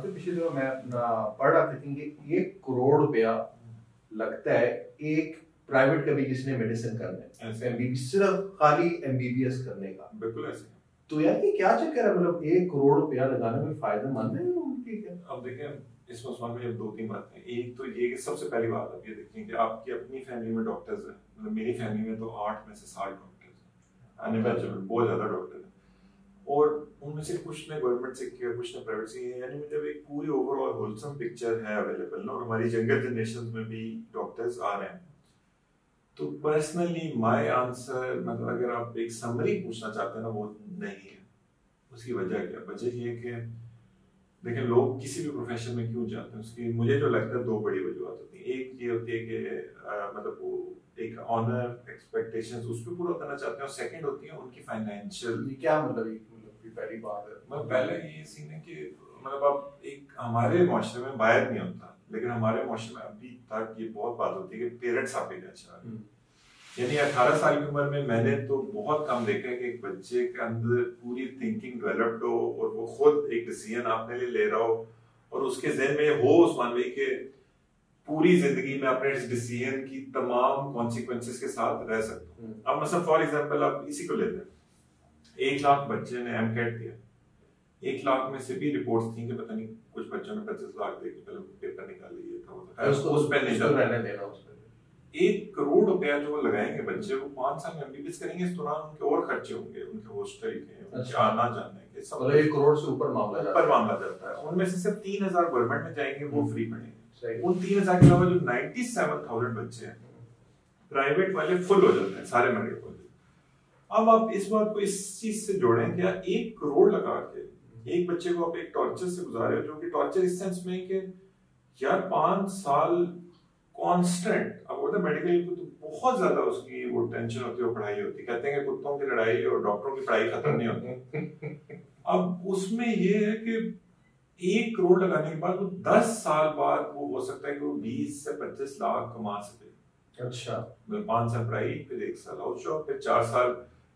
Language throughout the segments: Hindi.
जानते हो पिछले दिनों मैं अपना पढ़ रहा था कि 1 करोड़ रुपया लगता है एक प्राइवेट कभी किसी ने मेडिसिन करने एमबीबीएस, सिर्फ खाली एमबीबीएस करने का। बिल्कुल ऐसे। तो यार ये क्या चक्कर है, मतलब 1 करोड़ रुपया लगाने में फायदेमंद है उनकी क्या? अब देखें इस मसले में दो तीन बातें। एक तो ये कि सबसे पहली बात आप ये देखें कि आपकी अपनी फैमिली में डॉक्टर्स हैं, मतलब मेरी फैमिली में तो 8 में से 7 डॉक्टर्स हैं, अनइमेजिनेबल बहुत ज्यादा डॉक्टर हैं, और उनमें से कुछ ने गवर्नमेंट से किया, कुछ ने प्राइवेट से, यानी मतलब एक पूरी ओवरऑल होलसम पिक्चर है अवेलेबल ना, और हमारी यंगर जनरेशन में भी डॉक्टर्स आ रहे हैं। तो पर्सनली माय आंसर, मतलब अगर आप एक समरी पूछना चाहते हैं ना, वो नहीं है। उसकी वजह क्या? वजह ये है कि देखिए लोग किसी भी प्रोफेशन में क्यों जाते हैं, उसकी मुझे जो लगता है 2 बड़ी वजूहत होती है। एक ये होती है कि मतलब वो एक ऑनर एक्सपेक्टेशंस उस पर पूरा करना चाहते हैं, और सेकंड होती है उनकी फाइनेंशियल। ये क्या मतलब पहली बात है, मतलब पहले ये सीन है कि मतलब अब एक हमारे माशरे में बाहर नहीं होता, लेकिन हमारे माशरे में अभी तक ये बहुत बात होती है कि पेरेंट्स आप भेजना चाह रहे हैं। यानी 18 साल की उम्र में मैंने तो बहुत कम देखा है कि एक बच्चे के अंदर पूरी थिंकिंग डेवलप्ड हो और वो खुद एक डिसीजन अपने लिए ले रहा हो, और उसके ज़हन में हो उस्मान भाई के पूरी जिंदगी में अपने इस डिसीजन की तमाम कॉन्सिक्वेंसेस के साथ रह सकता हूँ। अब मतलब फॉर एग्जांपल आप इसी को लेते हैं, 1 लाख बच्चे ने एमकेट दिया, 1 लाख में से भी रिपोर्ट्स थी कि पता नहीं कुछ बच्चों ने 25 लाख दे के पेपर निकाल लिया था, उस पे नहीं रहने देना। उस पे 1 करोड़ रुपया जो लगाएंगे बच्चे, वो 5 साल में एमबीबीएस करेंगे, इस दौरान उनके और खर्चे होंगे, उनके हॉस्टल के, उनके आना जाने के, सब 1 करोड़ से ऊपर मामला जाता है। उनमें से सिर्फ 3000 गवर्नमेंट में जाएंगे, वो फ्री पढ़ेंगे। उन 3000 के अलावा जो 97,000 बच्चे हैं प्राइवेट वाले फुल हो जाते हैं सारे मेडिकल कॉलेज। अब आप इस बात को इस चीज से जोड़ें कि 1 करोड़ लगा के एक बच्चे को आप एक टॉर्चर से गुजारे हो, जो कि टॉर्चर इस सेंस में कि यार 5 साल कांस्टेंट। अब होता है मेडिकल को तो बहुत ज्यादा उसकी वो टेंशन होती है, वो पढ़ाई होती है, कहते हैं कि कुत्तों की लड़ाई और डॉक्टरों की पढ़ाई खत्म नहीं होती। अब उसमें ये है कि 1 करोड़ लगाने के बाद वो 10 साल बाद वो हो सकता है कि वो 20 से 25 लाख कमा सके। अच्छा, 5 साल पढ़ाई, फिर 1 साल हाउस जॉब, फिर 4 साल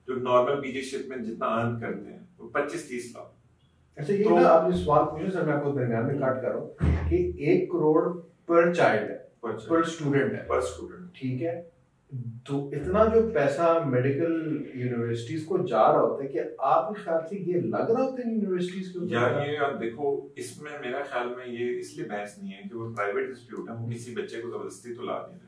जो नॉर्मल पीजीशिप में जितना अर्न करते हैं वो 25-30 लाख। अच्छा, ये ना आपने सवाल पूछा सर, मैं आपको दरमियान में काट कर रहा हूँ कि 1 करोड़ पर चाइल्ड है, पर स्टूडेंट है, ठीक है। तो इतना जो पैसा मेडिकल यूनिवर्सिटीज को जा रहा होता है कि आपके ख्याल से ये लग रहा होता है यूनिवर्सिटीज को? यार ये आप देखो, इसमें मेरा ख्याल में ये इसलिए बहस नहीं है कि वो प्राइवेट इंस्टीट्यूट है, वो किसी बच्चे को जबरदस्ती तो ला नहीं रहे।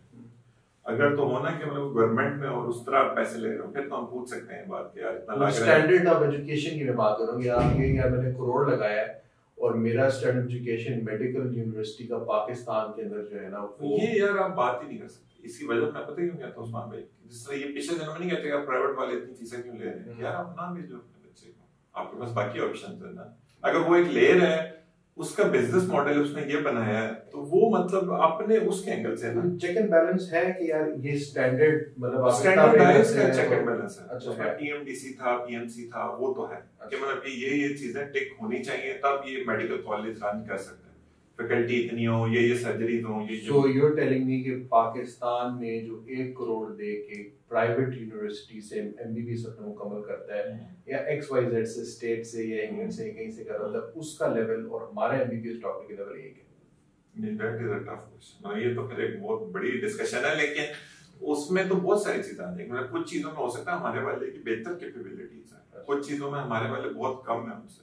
अगर तो होना कि मतलब गवर्नमेंट में और उस तरह पैसे ले रहे हो, फिर तो हम पूछ सकते हैं बात कि यार इतना लग रहा है। स्टैंडर्ड ऑफ एजुकेशन की मैं बात कर रहा हूँ कि आप ये यार मैंने करोड़ लगाया है और मेरा स्टैंडर्ड एजुकेशन मेडिकल यूनिवर्सिटी का पाकिस्तान के अंदर जो है ना, ये यार आप बात ही नहीं कर सकते। इसकी वजह मैं पता ही क्यों कहता हूं उस्मान भाई, जिस तरह ये पिछले दिनों में नहीं कहते आप प्राइवेट वाले इतनी फीसें क्यों ले रहे हैं, यार आप ना भेजो अपने बच्चे को, आपके पास बाकी ऑप्शंस है ना। अगर वो एक ले रहा है, उसका बिजनेस मॉडल उसने ये बनाया है, तो वो मतलब अपने उसके एंगल से ना चेक एंड बैलेंस है कि यार ये स्टैंडर्ड मतलब स्टैंडर्डाइज का चेक एंड बैलेंस है। अच्छा, पीएमडीसी था, पीएमसी था, वो तो है कि मतलब ये चीजें टिक होनी चाहिए, तब ये मेडिकल कॉलेज रन कर सकते हैं। फैकल्टी इतनी हो, ये सर्जरीज हो, ये so you are telling me कि पाकिस्तान में जो 1 करोड़ दे के प्राइवेट यूनिवर्सिटी से एमबीबीएस अपना मुकम्मल करता है या XYZ से स्टेट से या इंग्लैंड से कहीं से कर रहा है, उसका लेवल और हमारे एमबीबीएस डॉक्टर के लेवल एक है? That is a tough question. ये तो फिर एक बहुत बड़ी डिस्कशन है, लेकिन उसमें तो बहुत सारी चीजें आ जाएंगी। मतलब कुछ चीजों में हो सकता है हमारे वाले की बेहतर कैपेबिलिटीज है, कुछ चीजों में हमारे वाले बहुत कम है उनसे।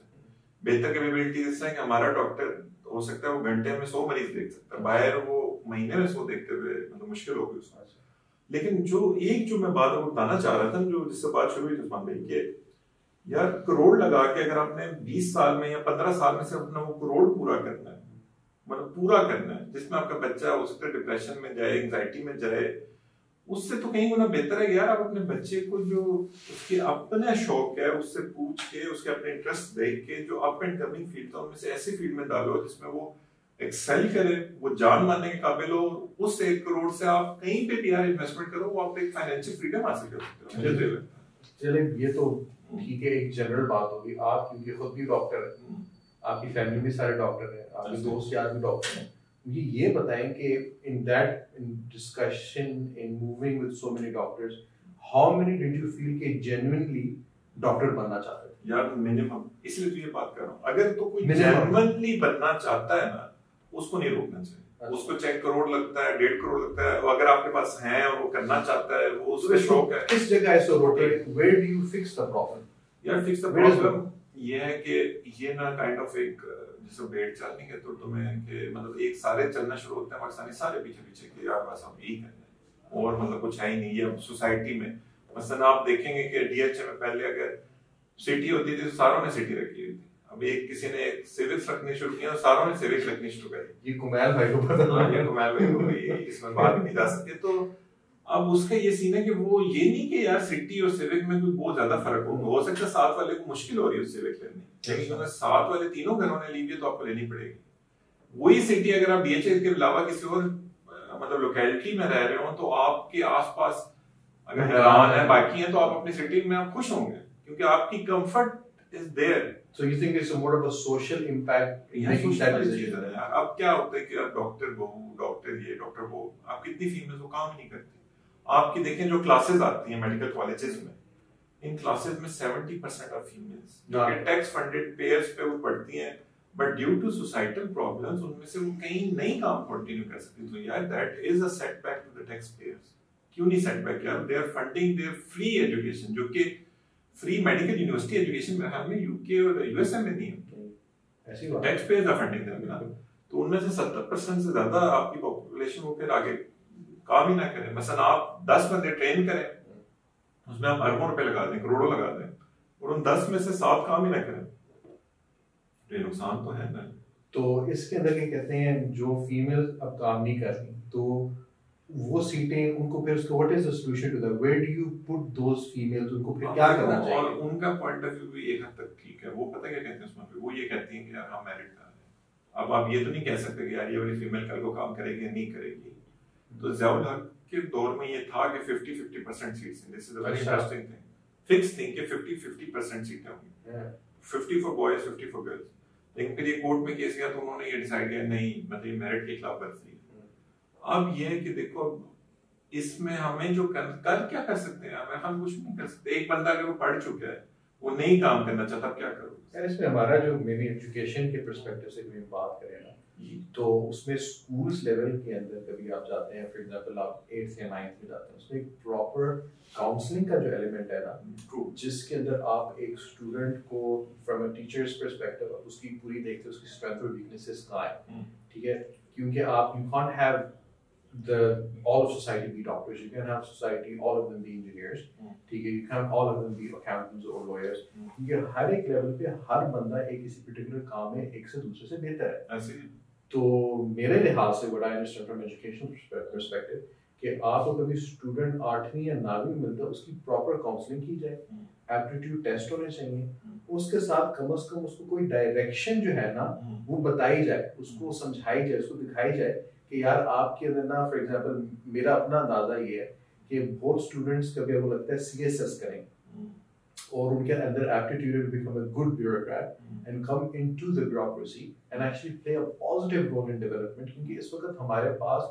बेहतर कैपेबिलिटीज इससे कि हमारा डॉक्टर हो सकता है वो घंटे में 100 मरीज देख सकता है, बाहर वो महीने में 100 देखते हुए मतलब मुश्किल होगी उसमें। लेकिन जो मैं बात बताना चाह रहा था, जो जिससे बात शुरू हुई उस्मान भाई के, यार करोड़ लगा के अगर आपने 20 साल में या 15 साल में से अपना वो करोड़ पूरा करना है, मतलब पूरा करना है, जिसमें आपका बच्चा हो सकता है डिप्रेशन में जाए, एंजाइटी में जाए, उससे तो कहीं गुना बेहतर है यार आप अपने बच्चे को जो उसके अपने शौक है उससे पूछ के, उसके अपने इंटरेस्ट देख के, जो अप एंड कमिंग फील्ड है उनमें से ऐसी फील्ड में डालो जिसमें वो एक्सेल करे, वो जान मानने के काबिल हो। उस 1 करोड़ से आप कहीं पे भी यार इन्वेस्टमेंट करो, वो आप एक फाइनेंशियल फ्रीडम हासिल कर सकते हो। मुझे लगता है चले ये तो ठीक है, एक जनरल बात होगी। आप क्योंकि खुद भी डॉक्टर है, आपकी फैमिली में सारे डॉक्टर हैं, आपके दोस्त यार भी डॉक्टर हैं, मुझे ये बताएं कि in discussion in moving with so many doctors, how many did you feel कि genuinely डॉक्टर बनना चाहते थे यार मिनिमम, इसलिए तो ये बात कर रहा हूँ, अगर तो कोई जेन्युइनली बनना चाहता है ना उसको नहीं रोकना चाहिए। उसको चाहे करोड़ लगता है 1.5 करोड़ लगता है, अगर आपके पास है और वो करना चाहता है, वो उसका शौक है। किस जगह ऐसे रोक रहे हैं? Where do you fix the problem? यार फिक्स द प्रॉब्लम ये है कि ये ना काइंड ऑफ एक जैसे भेड़ चालने के तो तुम्हें कि मतलब एक सारे चलना शुरू होते हैं पाकिस्तानी सारे पीछे पीछे कि यार बस हम यही करना है और मतलब कुछ है ही नहीं। ये सोसाइटी में मसलन आप देखेंगे कि डीएचए में पहले अगर सिटी होती थी तो सारों ने सिटी रखी हुई थी, अब एक किसी ने सिविक्स रखनी शुरू किया तो सारों ने सिविक्स रखनी शुरू कर दी। ये कुमैल भाई को पता लगा, ये कुमैल भाई को इसमें बात नहीं जा सकती। तो अब उसका ये सीन है कि वो ये नहीं कि यार सिटी और सिविक में कोई बहुत ज्यादा फर्क हो सकता है साथ वाले को मुश्किल हो रही है सिविक लेनी, लेकिन अगर साथ वाले तीनों घरों ने ली हुई है तो आपको लेनी पड़ेगी। वही सिटी अगर आप डीएचए के अलावा किसी और मतलब लोकेलिटी में रह रहे हो तो आपके आसपास अगर हैरान है बाकी है तो आप अपनी सिटी में आप खुश होंगे क्योंकि आपकी comfort is there. So you think it's more of a social impact making that decision? अब क्या होता है कि आप डॉक्टर बहू, डॉक्टर ये, डॉक्टर वो, आप कितनी फीमेल्स वो काम ही नहीं करती। आपकी देखें जो क्लासेस आती हैं मेडिकल कॉलेजेस में, इन क्लासेस में 70% ऑफ फीमेल्स जो कि टैक्स फंडेड पेयर्स पे वो पढ़ती हैं, but due to societal problems उनमें से वो कहीं नहीं काम कंटिन्यू कर सकती। तो यार that is a setback to the taxpayers. क्यों नहीं सेटबैक यार? They are funding their free education, जो कि फ्री मेडिकल यूनिवर्सिटी एजुकेशन में हमें यूके और यूएसए में नहीं है, ऐसी बात taxpayers are funding them ना। तो उनमें से 70% से ज्यादा आपकी पॉपुलेशन वो फिर आगे काम ही ना करें। मसलन आप 10 बंदे ट्रेन करें, उसमें आप अरबों रुपए लगा दें, करोड़ों लगा दें, और उन 10 में से 7 काम ही ना करें, तो नुकसान तो है ना। तो इसके अंदर क्या कहते हैं, जो फीमेल अब काम नहीं कर रही तो वो सीटें उनको फिर उसको what is the solution to that? Where do you put those females? उनको फिर क्या करना चाहिए? और उनका पॉइंट ऑफ व्यू भी एक हद तक ठीक है। वो पता क्या कहते हैं उसमें पे, वो ये कहती हैं कि यार हम मैरिड कर रहे हैं। अब आप ये तो नहीं कह सकते कि यार ये वाली फीमेल कल को काम करेगी या नहीं करेगी। तो ज़ियाउल हक के दौर में ये था कि 50-50% सीट्स हैं। This is a very interesting thing, fix thing कि 50-50% सीटें होंगी, 50 फॉर बॉयज 50 फॉर गर्ल्स। लेकिन फिर ये कोर्ट में केस गया तो उन्होंने ये डिसाइड किया नहीं, मतलब ये मेरिट के खिलाफ वर्जी है। अब ये है कि देखो इसमें हमें जो कर क्या कर सकते हैं, हम कुछ नहीं कर सकते। एक बंदा अगर वो पढ़ चुका है वो नहीं काम करना चाहता, क्या करो यार? इसमें हमारा जो मे बी एजुकेशन के पर्सपेक्टिव से भी बात करें ना, तो उसमें स्कूल्स लेवल के अंदर कभी आप जाते हैं, फॉर एग्जांपल आप 8th या 9th में जाते हैं, उसमें एक प्रॉपर काउंसलिंग का जो एलिमेंट है ना, जिसके अंदर आप एक स्टूडेंट को फ्रॉम अ टीचर्स पर्सपेक्टिव उसकी पूरी देखते हैं, उसकी स्ट्रेंथ और वीकनेसेस कहाँ है, ठीक है? क्योंकि आप you can't have all of society be doctors, you can have society all of them be engineers, ठीक है? You can't all of them be accountants or lawyers, क्योंकि हर एक लेवल पे हर बंदा एक किसी पर्टिकुलर काम में एक से दूसरे से बेहतर है। ऐसे तो मेरे लिहाज से what I understand from educational perspective कि आपको कभी स्टूडेंट 8वीं या 9वीं में मिलता है, उसकी प्रॉपर काउंसलिंग की जाए, एप्टीट्यूड टेस्ट होने चाहिए, उसके साथ कम से कम उसको कोई डायरेक्शन जो है ना वो बताई जाए, उसको समझाई जाए, उसको दिखाई जाए कि यार आपके अंदर ना, फॉर एग्जांपल मेरा अपना अंदाजा ये है कि बहुत स्टूडेंट्स कभी आपको लगता है सीएसएस करें और उनके अंदर aptitude to become a good bureaucrat and come into the bureaucracy and actually play a positive role in development, क्योंकि इस वक्त हमारे पास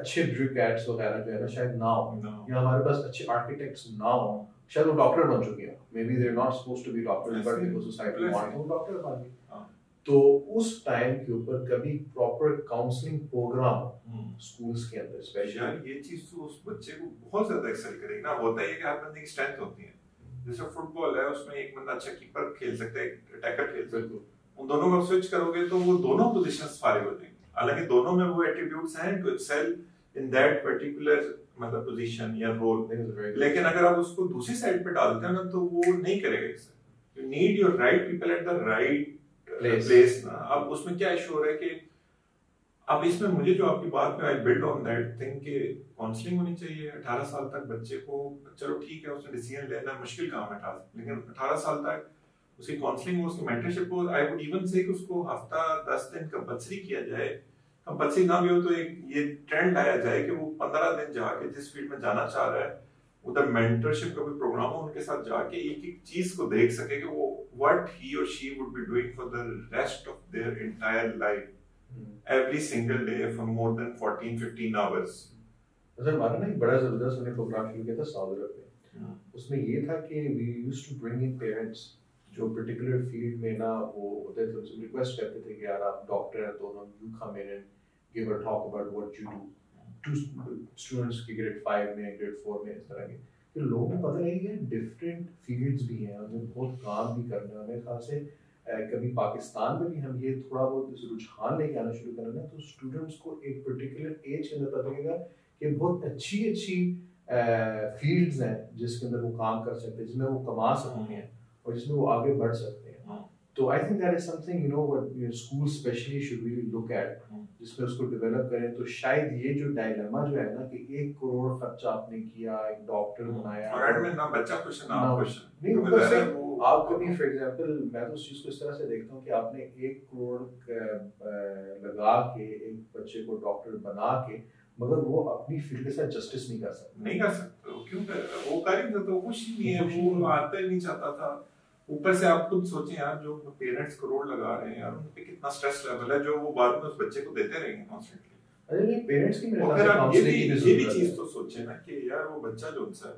अच्छे ब्यूरोक्रेट्स वगैरह जो है ना शायद ना हो, या हमारे पास अच्छे आर्किटेक्ट्स ना हो, शायद वो डॉक्टर बन चुके हैं, maybe they are not supposed to be doctors but because society want them doctor बन गए। तो उस टाइम के ऊपर कभी प्रॉपर काउंसलिंग प्रोग्राम स्कूल्स के अंदर स्पेशली, यार ये चीज तो उस बच्चे को बहुत ज्यादा एक्सेल करेगी ना। होता है कि हर बंदे की स्ट्रेंथ होती है, जैसे फुटबॉल है उसमें एक बंदा अच्छा कीपर खेल सकता है, एक अटैकर खेल सकता है, उन दोनों को स्विच करोगे तो वो दोनों पोजीशंस फारिग हो जाएंगे। हालांकि दोनों में वो एट्रीब्यूट्स हैं to excel in that particular मतलब पोजीशन या रोल, लेकिन अगर आप उसको दूसरी साइड पे डालते हैं ना तो वो नहीं करेगा excel. You need your right people at the right place ना। अब उसमें क्या इशू हो रहा है कि अब इसमें मुझे जो आपकी बात में I build on that thing कि काउंसलिंग होनी चाहिए 18 साल तक बच्चे को। चलो ठीक है उसने डिसीजन लेना मुश्किल काम है 18, लेकिन 18 साल तक उसकी काउंसलिंग हो, उसकी मेंटरशिप हो। आई वुड इवन से कि उसको हफ्ता 10 दिन कंपल्सरी किया जाए, कंपल्सरी ना भी हो तो एक ये ट्रेंड लाया जाए कि वो 15 दिन जाके जिस फील्ड में जाना चाह रहा है उधर मेंटरशिप का कोई प्रोग्राम हो, उनके साथ जाके एक एक चीज को देख सके कि वो व्हाट ही और she would be doing for the rest of their entire life every single day for more than 14-15 hours. अच्छा हमारा ना एक बड़ा जबरदस्त हमने प्रोग्राम शुरू किया था सऊदी अरब में, उसमें ये था कि we used to bring in parents जो पर्टिकुलर फील्ड में ना वो होते थे, उनसे रिक्वेस्ट करते थे कि यार आप डॉक्टर हैं तो हम you come in and give a talk about what you do to students की ग्रेड 5 में ग्रेड 4 में इस तरह के। तो लोगों को पता नहीं कि डिफरेंट फील्ड्स भी हैं, हमें बहुत काम भी करना है। हमें खास से कभी पाकिस्तान में भी हम ये थोड़ा बहुत इस रुझान लेके आना शुरू करें ना, तो स्टूडेंट्स को एक पर्टिकुलर एज के अंदर पता लगेगा कि बहुत अच्छी अच्छी फील्ड्स हैं जिसके अंदर वो काम कर सकते हैं, जिसमें वो कमा सकते हैं और जिसमें वो आगे बढ़ सकते हैं। तो I think that is something what school specially should really look at, जिसमें उसको डेवलप करें। तो शायद ये जो डायलेमा जो है ना कि 1 करोड़ खर्चा आपने किया, एक डॉक्टर बनाया और एडमिन ना बच्चा खुश ना खुश नहीं, ऊपर से आप कभी फॉर एग्जांपल मैं तो उस चीज को इस तरह से देखता हूँ कि आपने 1 करोड़ लगा के एक बच्चे को डॉक्टर बना के, मगर वो अपनी फील्ड के साथ जस्टिस नहीं कर सकता। क्यों वो कर ही नहीं सकता, वो खुश ही नहीं है, वो आता ही नहीं चाहता था। ऊपर से आप खुद सोचें यार, जो पेरेंट्स करोड़ लगा रहे हैं यार, उन पे कितना स्ट्रेस लेवल है जो वो बाद में उस बच्चे को देते रहेंगे कॉन्स्टेंटली। अरे नहीं, पेरेंट्स की मेरे ख्याल से ये भी चीज तो सोचे ना कि यार वो बच्चा जो उनसे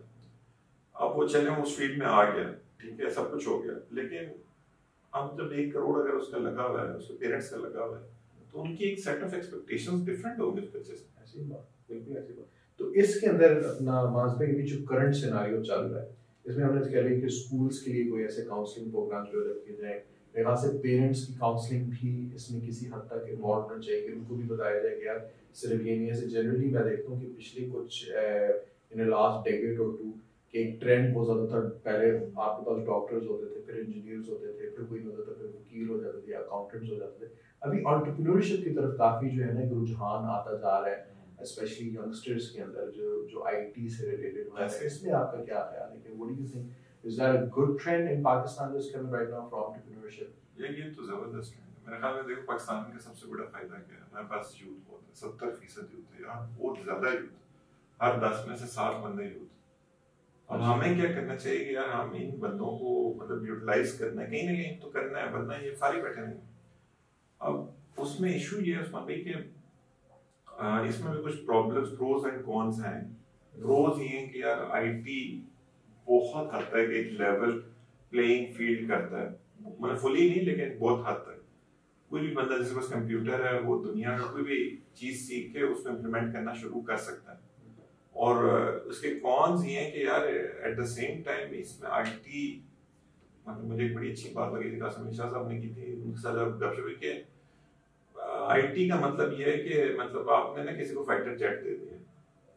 अब वो चले उस फील्ड में आ गया, ठीक है, सब कुछ हो गया, लेकिन अब जब 1 करोड़ अगर उसका लगा हुआ है, उसके पेरेंट्स का लगा हुआ है, तो उनकी एक सेट ऑफ एक्सपेक्टेशंस डिफरेंट होंगे उस बच्चे से। ऐसी बात, बिल्कुल ऐसी बात। तो इसके अंदर अपना मास पे भी जो करंट सिनेरियो चल रहा है, इसमें हमने कह लिया कि स्कूल्स के लिए कोई ऐसे काउंसलिंग प्रोग्राम डेवलप किए जाए, यहाँ से पेरेंट्स की काउंसलिंग भी इसमें किसी हद तक इन्वॉल्व होना चाहिए कि उनको भी बताया जाए कि यार सिर्फ ये नहीं है। जनरली मैं देखता हूँ कि पिछले कुछ इन लास्ट डेकेड और 2 कि एक ट्रेंड बहुत ज़्यादा था। पहले आपके पास डॉक्टर्स होते थे, फिर इंजीनियर्स होते थे, फिर कोई होता था, फिर वकील हो जाते थे, अकाउंटेंट्स हो जाते थे। अभी एंटरप्रेन्योरशिप की तरफ काफ़ी जो है ना एक रुझान आता जा रहा है, स्पेशली यंगस्टर्स के अंदर जो आईटी से रिलेटेड है। इसमें आपका क्या ख्याल है कि what do you think is there a good trend in Pakistan that's coming right now for entrepreneurship? ये तो जबरदस्त ट्रेंड है मेरे ख्याल में। देखो पाकिस्तान का सबसे बड़ा फायदा क्या है, हमारे पास यूथ बहुत है, 70% यूथ है यार, बहुत ज्यादा यूथ, हर 10 में से 7 बंदे यूथ। अब हमें क्या करना चाहिए कि यार हम इन बंदों को मतलब यूटिलाइज करना है, कहीं ना कहीं तो करना है, वरना ये फारी बैठे नहीं। अब उसमें इशू ये है उस्मान भाई कि इसमें भी कुछ प्रॉब्लम्स, प्रोज एंड कॉन्स हैं। प्रोज ये हैं कि यार आईटी बहुत हद तक एक लेवल प्लेइंग फील्ड करता है, मतलब फुली नहीं लेकिन बहुत हद तक। कोई भी बंदा जिसके पास कंप्यूटर है वो दुनिया में कोई भी चीज सीख के उसको इम्प्लीमेंट करना शुरू कर सकता है। और उसके कॉन्स ये हैं कि यार एट द सेम टाइम इसमें आईटी, मतलब मुझे एक बड़ी अच्छी बात लगी थी कासिम शाह साहब ने की थी, उनके साथ जब गपशप के आईटी का मतलब ये है कि मतलब आपने ना किसी को फाइटर जेट दे दिया,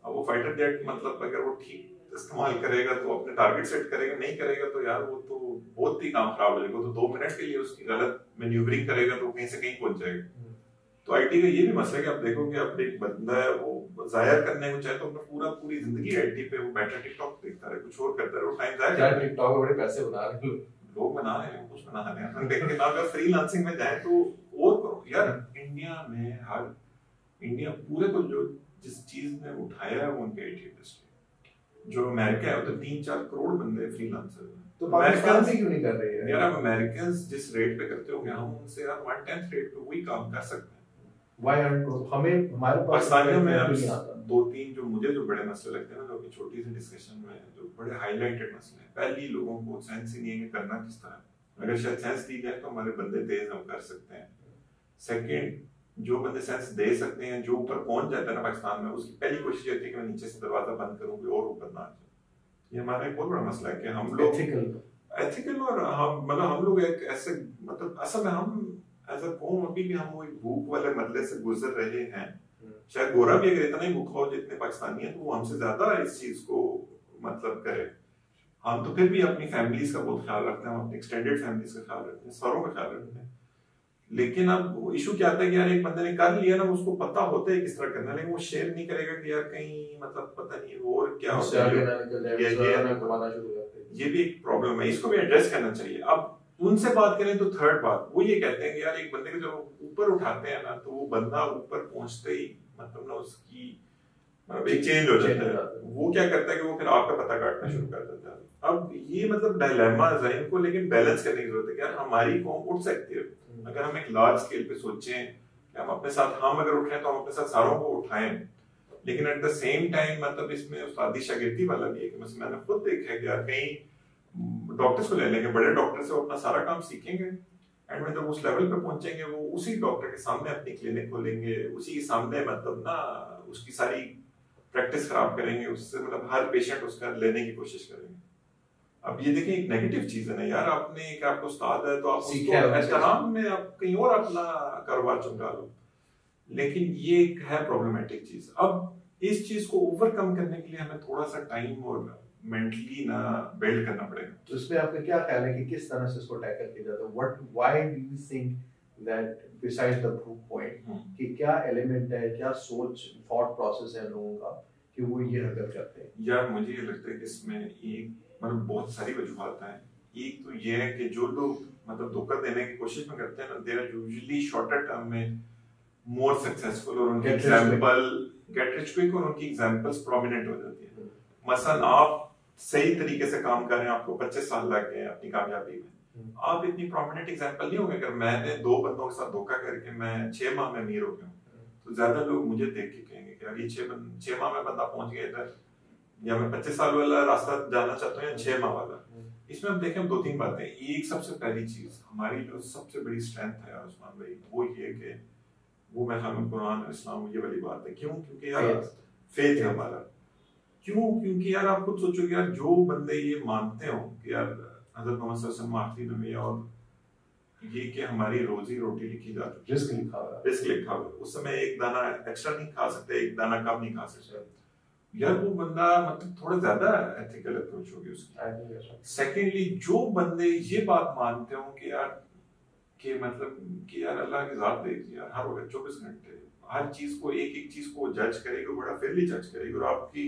अब वो फाइटर जेट मतलब अगर वो ठीक इस्तेमाल करेगा तो अपने टारगेट सेट करेगा, नहीं करेगा तो यार वो तो बहुत ही काम खराब हो जाएगा। तो 2 मिनट के लिए उसकी गलत मैन्यूवरिंग करेगा तो कहीं से कहीं पहुंच जाएगा। तो आईटी का ये भी मसला है कि आप देखोगे अब एक बंदा है वो जाया करने को चाहे तो अपना पूरी जिंदगी आईटी पे वो बैठा टिकटॉक देखता रहे, कुछ और करता रहे, वो टाइम जाया यार टिकटॉक बड़े पैसे बना रहे हैं लोग, बना रहे हैं, कुछ बना रहे हैं। लेकिन अगर फ्रीलांसिंग में जाए तो और करो यार। इंडिया पूरे को जो जिस चीज ने उठाया है वो उनके आईटी इंडस्ट्री। जो अमेरिका है उधर 3-4 करोड़ बंदे फ्रीलांसर हैं, तो पाकिस्तान में क्यों नहीं कर रहे हैं यार? अब अमेरिकन्स जिस रेट पे करते होंगे हम उनसे यार 1/10 रेट पे वही काम कर सकते हैं। Why aren't हमें हमारे पास पाकिस्तानियों में अब 2-3 जो मुझे जो बड़े मसले लगते हैं ना, जो कि छोटी सी डिस्कशन में जो बड़े हाईलाइटेड मसले हैं। पहली, लोगों को सेंस ही नहीं है कि करना किस तरह, अगर शायद सेंस दी जाए तो हमारे बंदे तेज हम कर सकते हैं। सेकंड, जो बंदे सेंस दे सकते हैं, जो ऊपर पहुंच जाता है ना पाकिस्तान में, उसकी पहली कोशिश होती है कि मैं नीचे से दरवाजा बंद करूं कोई और ऊपर ना आ जाए। ये हमारा एक बहुत बड़ा मसला है कि हम लोग एथिकल और हम लोग एक ऐसे मतलब असल में हम एज अ कौम अभी भी हम वो भूख वाले मरले से गुजर रहे हैं। शायद गोरा भी अगर इतना ही भूखा हो जितने पाकिस्तानी हैं तो वो हमसे ज्यादा इस चीज को मतलब करे। हम तो फिर भी अपनी फैमिलीज का बहुत ख्याल रखते हैं, हम अपनी एक्सटेंडेड फैमिलीज का ख्याल रखते हैं, सारों का ख्याल रखते हैं। लेकिन अब इशू क्या आता है कि यार एक बंदे ने कर लिया ना, उसको पता होता है किस तरह करना है, लेकिन वो शेयर नहीं करेगा कि यार कहीं मतलब पता नहीं और क्या होता है। ये भी एक प्रॉब्लम है, इसको भी एड्रेस करना चाहिए। अब उनसे बात करें तो थर्ड बात वो ये कहते हैं कि यार एक बंदे को जब ऊपर उठाते हैं ना तो वो बंदा ऊपर पहुंचते ही मतलब ना उसकी मतलब एक चेंज हो जाता है। वो क्या करता है कि वो फिर आपका पता काटना शुरू कर देता है। अब ये मतलब डायलेमा है इनको, लेकिन बैलेंस करने की जरूरत है कि यार हमारी कौम उठ सकती है अगर हम एक लार्ज स्केल पे सोचें कि हम अपने साथ, हम अगर उठ रहे हैं तो हम अपने साथ सारों को उठाएं। लेकिन एट द सेम टाइम मतलब इसमें उस्तादी शागिर्दी वाला भी है कि मैंने खुद देखा है कि यार कहीं डॉक्टर्स को ले लेंगे, बड़े डॉक्टर से वो अपना सारा काम सीखेंगे, एंड में जब उस लेवल पे पहुंचेंगे वो उसी डॉक्टर के सामने अपनी क्लिनिक खोलेंगे, उसी के सामने मतलब ना उसकी सारी प्रैक्टिस खराब करेंगे, उससे मतलब हर पेशेंट उसका लेने की कोशिश करेंगे। अब ये देखिए एक नेगेटिव चीज है ना यार, आपने एक आपको उस्ताद है तो आप उसको एहतराम में आप कहीं और अपना कारोबार चमका लो, लेकिन ये एक है प्रॉब्लमेटिक चीज। अब इस चीज को ओवरकम करने के लिए हमें थोड़ा सा टाइम और मेंटली ना बिल्ड करना पड़ेगा। तो इसमें आपका क्या ख्याल है कि किस तरह से इसको टैकल किया जाता है? What why do you think that besides the proof point कि क्या एलिमेंट है, क्या सोच थॉट प्रोसेस है लोगों का कि वो ये हरकत करते हैं? यार मुझे ये लगता है कि इसमें एक मतलब बहुत सारी वजूहात हैं। एक तो ये है कि जो लोग मतलब धोखा देने की कोशिश में करते हैं ना, they are usually shorter term में मोर सक्सेसफुल और उनके एग्जांपल गेट रिच क्विक और उनकी एग्जांपल्स प्रोमिनेंट हो जाती है। मसलन आप सही तरीके से काम कर रहे हैं, आपको 25 साल लग गए अपनी कामयाबी में, आप इतनी प्रोमिनेंट एग्जांपल नहीं होंगे। अगर मैंने 2 बंदों के साथ धोखा करके मैं 6 माह में अमीर हो गया हूं, तो ज्यादा लोग मुझे देख के कहेंगे कि यार ये 6 माह में बंदा पहुंच गया इधर, या मैं 25 साल वाला रास्ता जाना चाहता हूँ या 6 माह वाला। इसमें हम देखें 2-3 बातें। एक सबसे पहली चीज हमारी जो सबसे बड़ी स्ट्रेंथ है उस्मान भाई, वो ये कि वो मैं कुरान और इस्लाम ये वाली बात है। क्यों? क्योंकि यार फेथ है हमारा। क्यों? क्योंकि यार आप खुद सोचो यार, जो बंदे ये मानते हो कि यार हज़रत मोहम्मद सल्लल्लाहु अलैहि वसल्लम आखिरी नबी है और ये कि हमारी रोजी रोटी लिखी जा चुकी है, रिस्क लिखा हुआ, उस समय एक दाना एक्स्ट्रा नहीं खा सकते, एक दाना कम नहीं खा सकते, यार वो बंदा मतलब थोड़ा ज्यादा एथिकल अप्रोच होगी उसकी। सेकेंडली, जो बंदे ये बात मानते हो कि यार कि मतलब कि यार अल्लाह की जात देखिए यार, हर वक्त 24 घंटे हर चीज को एक एक चीज को जज करेगी, बड़ा फेयरली जज करेगी, और आपकी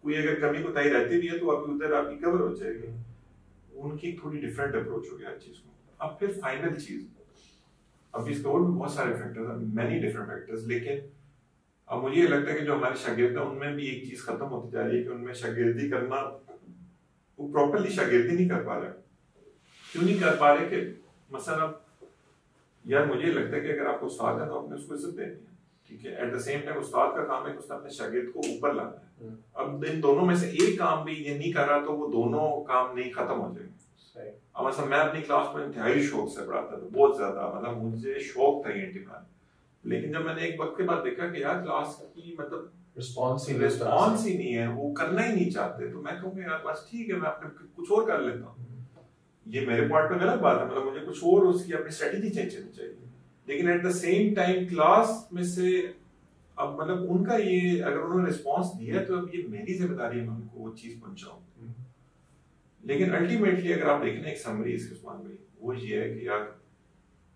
कोई अगर कमी कोताही रहती भी है तो आपकी उधर आपकी कवर हो जाएगी। उनकी थोड़ी डिफरेंट अप्रोच होगी हर चीज को। अब फिर फाइनल चीज, अब इसके और भी बहुत सारे फैक्टर्स हैं, मैनी डिफरेंट फैक्टर्स, लेकिन अब मुझे ये लगता है कि जो हमारे शागिर्द हैं उनमें भी एक चीज खत्म होती जा रही है कि उनमें शागिर्दी करना, वो प्रॉपर्ली शागिर्दी नहीं कर पा रहे। क्यों नहीं कर पा रहे? कि मसलन अब यार मुझे लगता है कि अगर आपको उस्ताद है तो आपने उसको इज्जत देनी है, ठीक है। एट द सेम टाइम उस्ताद का काम है कि उसने अपने शागिर्द को ऊपर लाना है। अब इन दोनों में से एक काम भी ये नहीं कर रहा तो वो दोनों काम नहीं खत्म हो जाएंगे। अब मतलब मैं अपनी क्लास में इंतहाई शौक से पढ़ाता था, बहुत ज्यादा, मतलब मुझे शौक था ये इंतकाल। लेकिन जब मैंने एक वक्त के बाद देखा कि यार क्लास की मतलब रिस्पॉन्स ही नहीं है, वो करना ही नहीं चाहते, तो मैं कहूँगा यार बस ठीक है, मैं अपने कुछ और कर लेता हूँ। ये मेरे पार्ट में गलत बात है, मतलब मुझे कुछ और उसकी अपनी स्ट्रेटेजी चेंज करनी चाहिए। लेकिन at the same time class में से अब मतलब उनका ये अगर उन्होंने रिस्पॉन्स दिया है तो अब ये मेरी जिम्मेदारी है मैं उनको वो चीज पहुंचाऊं। लेकिन अल्टीमेटली अगर आप देखें एक समरी इसके उस्मान भाई, वो ये है कि यार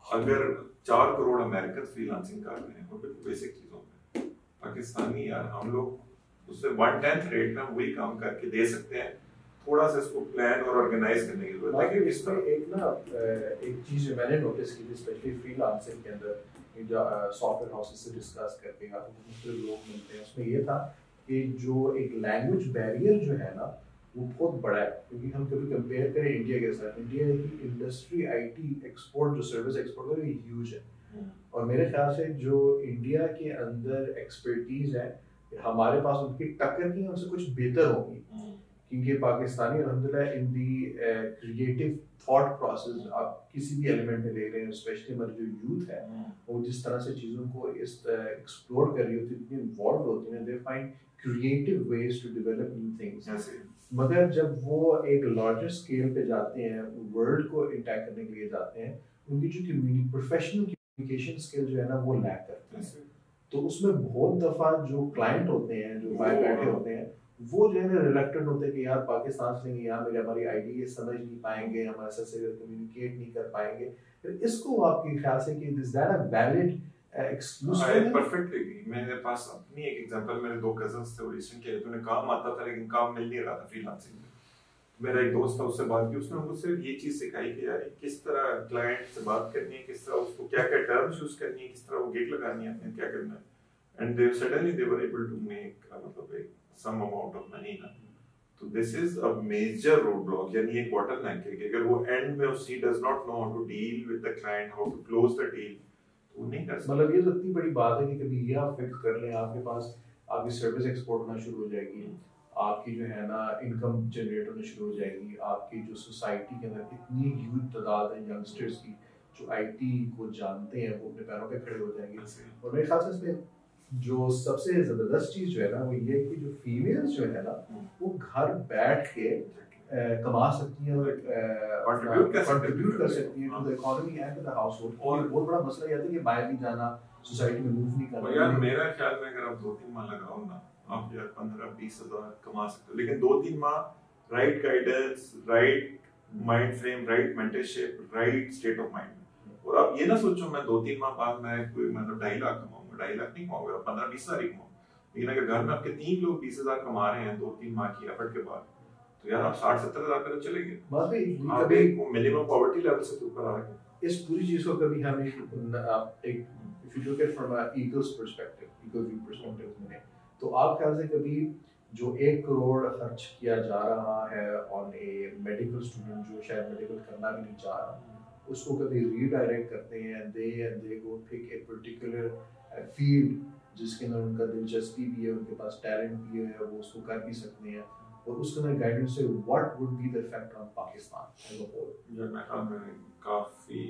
अगर 4 करोड़ अमेरिकन फ्रीलांसिंग कर रहे हैं और बिल्कुल बेसिक चीजों में, पाकिस्तानी यार हम लोग उससे 1/10 रेट में वही काम करके दे सकते हैं। थोड़ा सा इसको प्लान और ऑर्गेनाइज करने की जरूरत है कि किस तरह। एक चीज जो मैंने नोटिस की स्पेशली फ्रीलांसिंग के अंदर जो सॉफ्टवेयर हाउसेस से डिस्कस करके दूसरे लोग मिलते हैं, उसमें ये था कि जो एक लैंग्वेज बैरियर जो है ना वो बहुत बड़ा है। क्योंकि हम कभी कंपेयर करें इंडिया के साथ, इंडिया की इंडस्ट्री आईटी एक्सपोर्ट जो सर्विस एक्सपोर्ट है ह्यूज है, और मेरे ख्याल से जो इंडिया के अंदर एक्सपर्टीज है हमारे पास उनकी टक्कर की उनसे कुछ बेहतर होगी। क्योंकि पाकिस्तानी अल्हम्दुलिल्लाह इन दी क्रिएटिव थॉट प्रोसेस आप किसी भी एलिमेंट में ले रहे हैं, स्पेशली हमारे जो यूथ है वो जिस तरह से चीज़ों को इस एक्सप्लोर कर रही होती है, इतनी इन्वॉल्व होती है, they find creative ways to develop new things. मगर जब वो एक लार्जर स्केल पे जाते हैं, वर्ल्ड को इंटैक्ट करने के लिए जाते हैं, उनकी जो प्रोफेशनल कम्युनिकेशन स्किल जो है ना वो लैक करते हैं। तो उसमें बहुत दफ़ा जो क्लाइंट होते हैं, जो बाहर बैठे होते हैं, वो जो है ना रिलेक्टेड होते हैं कि यार पाकिस्तान से यहाँ में हमारी आइडिया समझ नहीं पाएंगे, हमारे साथ से कम्युनिकेट नहीं कर पाएंगे। तो इसको आपके ख्याल से कि is that a valid excuse? Perfectly. मेरे पास अपनी एक एग्जांपल, मेरे 2 कजन्स थे, रिसेंटली उन्हें काम आता था लेकिन काम मिल नहीं रहा था फ्रीलांसिंग में। मेरा एक दोस्त था, उससे बात की, उसने मुझसे ये चीज सिखाई कि यार किस तरह क्लाइंट से बात करनी है, किस तरह उसको क्या क्या टर्म्स यूज करनी है, किस तरह वो गेट लगानी है, आपने क्या करना है। And they suddenly they were able to make मतलब एक सम अमाउंट ऑफ मनी ना। तो this is a major roadblock, यानी एक बॉटलनेक है कि अगर वो एंड में ही does not know how to deal with the client, how to close the deal, तो नहीं कर सकता। मतलब ये तो इतनी बड़ी बात है कि कभी ये आप फिक्स कर लें, आपके पास आपकी सर्विस एक्सपोर्ट होना शुरू हो जाएगी, आपकी जो है ना इनकम जनरेट होना शुरू हो जाएगी, आपकी जो सोसाइटी के अंदर इतनी ह्यूज तादाद है यंगस्टर्स की जो आईटी को जानते हैं वो अपने पैरों पे खड़े हो जाएंगे। और मेरे ख्याल से इसमें जो सबसे ज़बरदस्त चीज़ जो है ना वो ये है कि जो फीमेल्स जो है ना वो घर बैठ के कमा सकती हैं और कंट्रीब्यूट कर सकती हैं to the economy and to the household. और बहुत बड़ा मसला ये है कि बाहर नहीं जाना, सोसाइटी में मूव नहीं करना। यार मेरा ख्याल में अगर आप 2-3 माह लगाओ ना, आप यार 15-20 हज़ार कमा सकते हो, लेकिन 2-3 माह right guidance, right mind frame, right mentorship, right state of mind. और आप ये ना सोचो मैं 2-3 माह बाद मैं कोई मतलब 2.5 लाख कमाऊंगा, 2.5 लाख नहीं कमाऊंगा, 15-20 हज़ार ही कमाऊंगा। लेकिन अगर घर में आपके 3 लोग 20 हज़ार कमा रहे हैं 2-3 माह की एफर्ट के बाद, तो यार आप 60-70 हज़ार पे तो चले गए। आप एक मिनिमम पॉवर्टी लेवल से ऊपर आ गए। इस पूरी चीज को कभी हम एक if you look at from a eagles perspective, eagle view perspective में, तो आप ख्याल से कभी जो 1 करोड़ खर्च किया जा रहा है ऑन ए मेडिकल स्टूडेंट जो शायद मेडिकल करना भी नहीं चाह रहा, उसको कभी रीडायरेक्ट करते हैं they go pick a particular field जिसके अंदर उनका दिलचस्पी भी है, उनके पास टैलेंट भी है, वो उसको कर भी सकते हैं, और उसके अंदर गाइडेंस से what would be the effect on Pakistan as a whole? यार मैं ख्याल में काफी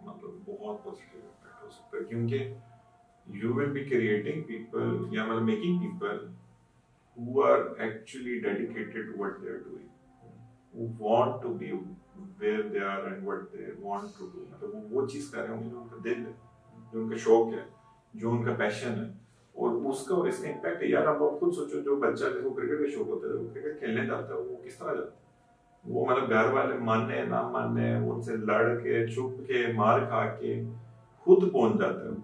मतलब बहुत पॉजिटिव इफेक्ट हो सकता है, क्योंकि you will be creating people या मतलब making people who are actually dedicated to what they are doing, who want to be where they are and what they want to do। मतलब वो चीज़ कर रहे होंगे जो उनका दिल है, जो उनका शौक है, जो उनका पैशन है, और उसका और इसका इम्पैक्ट है। यार आप खुद सोचो, जो बच्चा जिसको क्रिकेट का शौक होता है, वो क्रिकेट खेलने जाता है, वो किस तरह जाता है? वो मतलब घर वाले माने ना माने उनसे लड़ के छुप के मार खा के खुद पहुंच जाता है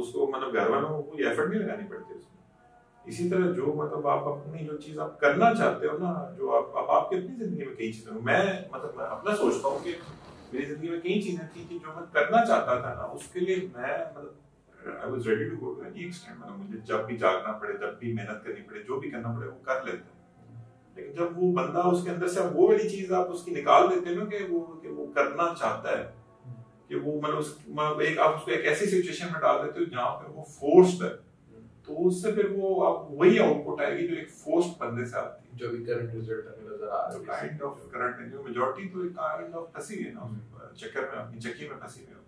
उसको, मतलब घर वालों को कोई एफर्ट नहीं लगानी पड़ती उसमें। इसी तरह जो मतलब आप अपनी जो चीज आप करना चाहते हो ना, जो आप आपकी अपनी जिंदगी में कई चीजें, मैं अपना सोचता हूँ कि मेरी जिंदगी में कई चीजें थी कि जो मैं करना चाहता था ना, उसके लिए मैं मतलब I was ready to go to any extent. मतलब मुझे जब भी जागना पड़े, जब भी मेहनत करनी पड़े, जो भी करना पड़े वो कर लेते हैं। लेकिन जब वो बंदा उसके अंदर से वो वाली चीज आप उसकी निकाल देते हैं ना कि वो करना चाहता है, कि वो मतलब एक आप उसको एक ऐसी सिचुएशन में डाल देते हो जहाँ पे वो फोर्स्ड है, तो उससे फिर वो आप वही आउटपुट आएगी जो एक फोर्स्ड बंदे से आती है। जो भी करंट रिजल्ट हमें नजर आ रहा है, काइंड ऑफ करंट जो मेजॉरिटी तो एक काइंड ऑफ फंसी है ना चक्कर में, अपनी चक्की में फंसी हुई है।